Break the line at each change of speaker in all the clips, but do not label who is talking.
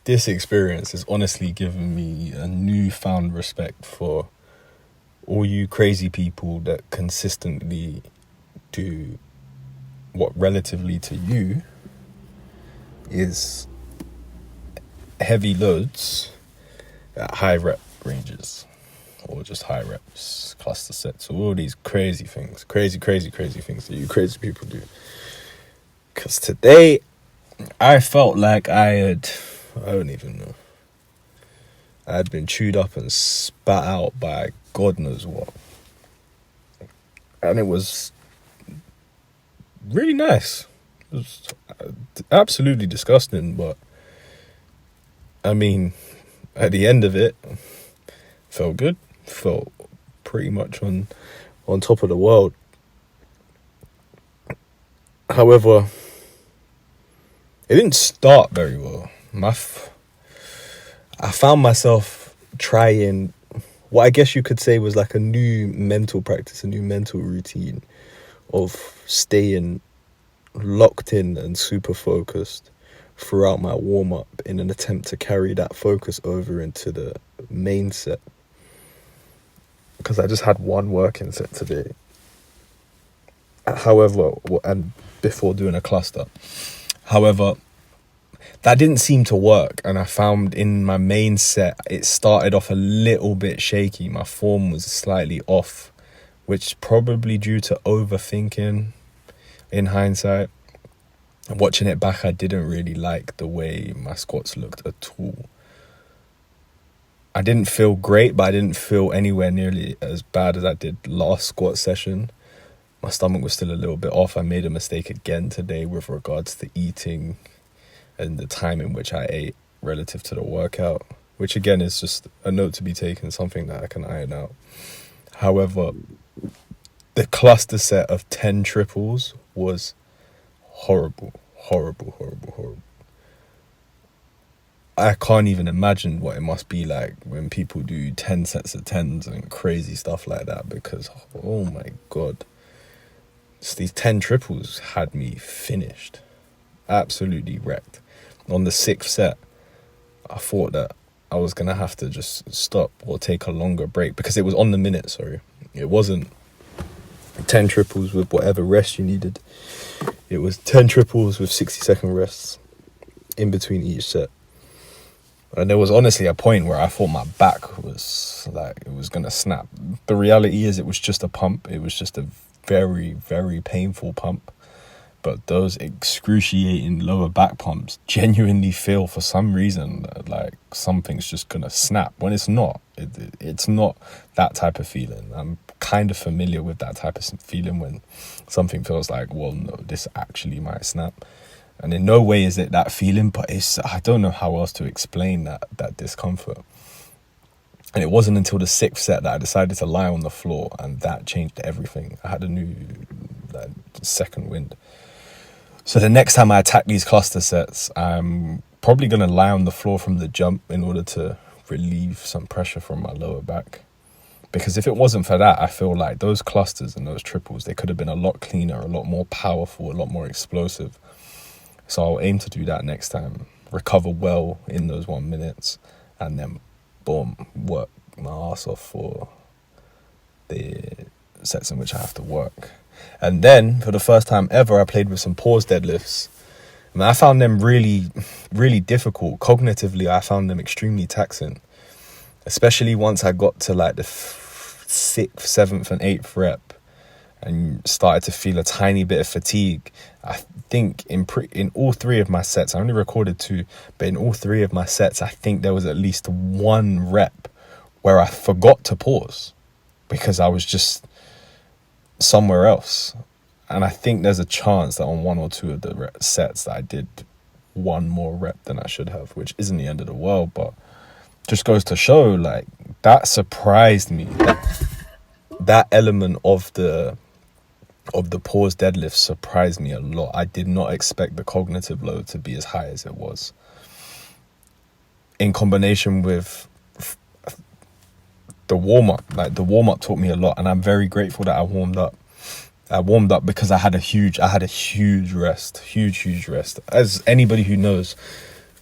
this experience has honestly given me a newfound respect for all you crazy people that consistently do what relatively to you is heavy loads at high rep ranges, or just high reps, cluster sets, all these crazy things, crazy things that you crazy people do. Because today, I felt like I don't even know, I had been chewed up and spat out by God knows what. And it was really nice. It was absolutely disgusting, but I mean, at the end of it, felt good. Felt pretty much on top of the world. However, it didn't start very well. I found myself trying what I guess you could say was like a new mental practice, a new mental routine of staying locked in and super focused throughout my warm-up in an attempt to carry that focus over into the main set. Because I just had one working set today. However, and before doing a cluster. However, that didn't seem to work, and I found in my main set, it started off a little bit shaky. My form was slightly off, which probably due to overthinking in hindsight. Watching it back, I didn't really like the way my squats looked at all. I didn't feel great, but I didn't feel anywhere nearly as bad as I did last squat session. My stomach was still a little bit off. I made a mistake again today with regards to eating and the time in which I ate relative to the workout, which again is just a note to be taken, something that I can iron out. However, the cluster set of 10 triples was horrible. I can't even imagine what it must be like when people do 10 sets of 10s and crazy stuff like that, because, oh my God, these 10 triples had me finished. Absolutely wrecked. On the 6th set, I thought that I was going to have to just stop or take a longer break, because it was on the minute, sorry. It wasn't 10 triples with whatever rest you needed. It was 10 triples with 60-second rests in between each set. And there was honestly a point where I thought my back was like, it was going to snap. The reality is it was just a pump. It was just a very, very painful pump. But those excruciating lower back pumps genuinely feel for some reason like something's just going to snap. When it's not. It's not that type of feeling. I'm kind of familiar with that type of feeling when something feels like, well, no, this actually might snap. And in no way is it that feeling, but I don't know how else to explain that discomfort. And it wasn't until the 6th set that I decided to lie on the floor, and that changed everything. I had a new second wind. So the next time I attack these cluster sets, I'm probably going to lie on the floor from the jump in order to relieve some pressure from my lower back. Because if it wasn't for that, I feel like those clusters and those triples, they could have been a lot cleaner, a lot more powerful, a lot more explosive. So I'll aim to do that next time. Recover well in those 1 minutes, and then boom, work my ass off for the sets in which I have to work. And then for the first time ever, I played with some pause deadlifts. I found them really, really difficult. Cognitively, I found them extremely taxing, especially once I got to like the 6th, 7th, and 8th rep and started to feel a tiny bit of fatigue. I think in all 3 of my sets, I only recorded 2, but in all 3 of my sets, I think there was at least 1 rep where I forgot to pause because I was just somewhere else. And I think there's a chance that on 1 or 2 of the sets that I did 1 more rep than I should have, which isn't the end of the world, but just goes to show, like, that surprised me. That element of the pause deadlift surprised me a lot. I did not expect the cognitive load to be as high as it was. In combination with the warm-up, like the warm-up taught me a lot, and I'm very grateful that I warmed up. I warmed up because I had a huge rest. As anybody who knows,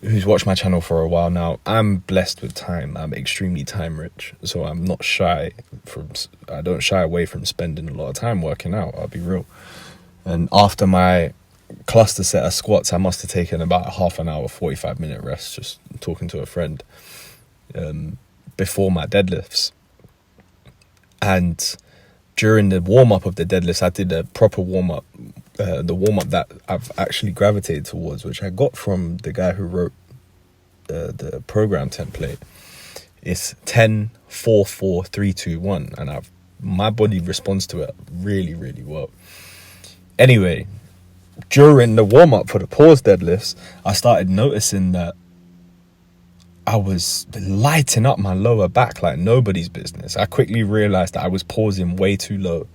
who's watched my channel for a while now, I'm blessed with time. I'm extremely time rich, so I'm not shy I don't shy away from spending a lot of time working out. I'll be real. And after my cluster set of squats, I must have taken about a half an hour, 45-minute rest, just talking to a friend before my deadlifts. And during the warm-up of the deadlifts, I did a proper warm-up, the warm-up that I've actually gravitated towards, which I got from the guy who wrote the program template. It's 10, 4, 4, 3, 2, 1, and my body responds to it really, really well. Anyway, during the warm-up for the pause deadlifts, I started noticing that I was lighting up my lower back like nobody's business. I quickly realized that I was pausing way too low.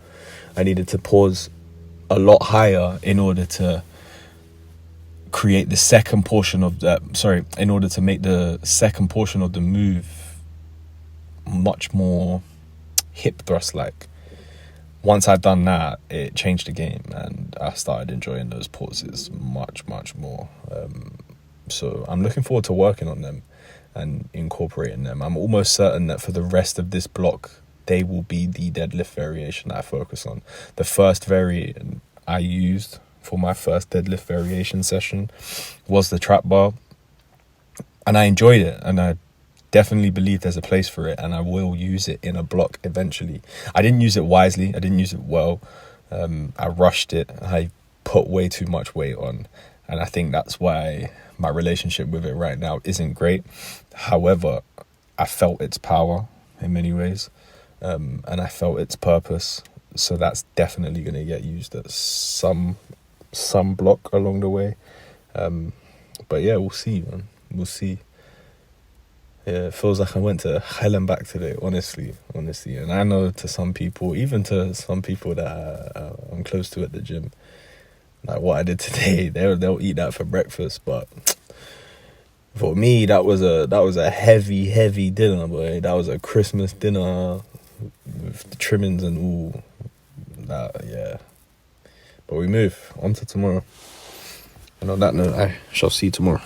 I needed to pause a lot higher in order to create the second portion of in order to make the second portion of the move much more hip thrust like. Once I'd done that, it changed the game, and I started enjoying those pauses much, much more. So I'm looking forward to working on them and incorporating them. I'm almost certain that for the rest of this block, they will be the deadlift variation that I focus on. The first variant I used for my first deadlift variation session was the trap bar, and I enjoyed it, and I definitely believe there's a place for it, and I will use it in a block eventually. I didn't use it wisely. I didn't use it well. I rushed it. I put way too much weight on, and I think that's why my relationship with it right now isn't great. However, I felt its power in many ways, and I felt its purpose. So that's definitely going to get used at some block along the way. But yeah, we'll see, man. We'll see. Yeah, it feels like I went to hell and back today, honestly. And I know to some people, even to some people that I'm close to at the gym, like what I did today, they'll eat that for breakfast. But for me, that was a heavy dinner, boy. That was a Christmas dinner with the trimmings and all that. Yeah, but we move on to tomorrow. And on that note, I shall see you tomorrow.